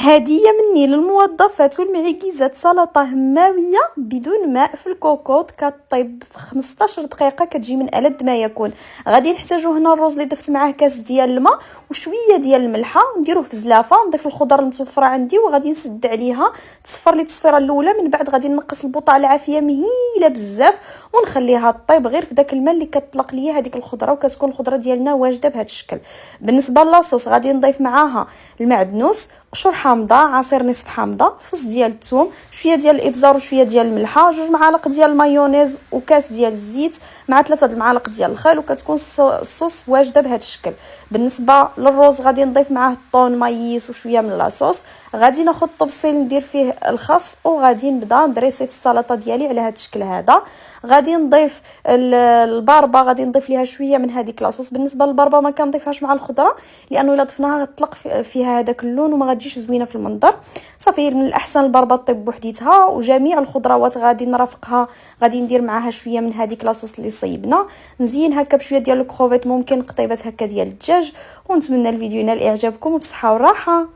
هدية مني للموظفات والمعيكيزات، سلطة هماوية بدون ماء في الكوكوط، كطيب في 15 دقيقة، كتجي من ألذ ما يكون. غادي نحتاجو هنا الرز اللي ضفت معاه كاس ديال الماء وشوية ديال الملحة، نديروه في زلافة، نضيف الخضر المتوفرة عندي وغادي نسد عليها تصفر لي التصفيره الاولى. من بعد غادي نقص البوطه العافية مهيلة بزاف ونخليها طيب غير في داك الماء اللي كتطلق ليا هذيك الخضره، وكتكون الخضره ديالنا واجده بهذا الشكل. بالنسبه لاصوص غادي نضيف معاها المعدنوس، قشور حامضه، عصير نصف حامضه، فص ديال الثوم، شويه ديال الابزار وشويه ديال الملحه، 2 معالق ديال المايونيز وكاس ديال الزيت مع 3 المعالق ديال الخل، وكتكون الصوص واجده بهذا الشكل. بالنسبه للرز غادي نضيف معاه الطون مايس وشويه من لاصوص. غادي ناخذ طبسيل ندير فيه الخس وغادي نبدا ندريسي في السلطه ديالي على هذا الشكل هذا. غادي نضيف الباربه، غادي نضيف ليها شويه من هذيك لاصوص. بالنسبه للباربه ما كنضيفهاش مع الخضره لانه الا ضفناها غتطلق فيها هذاك اللون وما غتجيش زوينه في المنظر. صافي من الاحسن الباربه طيب بوحديتها، وجميع الخضروات غادي نرافقها. غادي ندير معاها شويه من هذيك لاصوص اللي صيبنا، نزين هكا بشويه ديال الكروفيت، ممكن قطيبات هكا ديال الدجاج. ونتمنى الفيديو ينال اعجابكم وبصحه وراحه.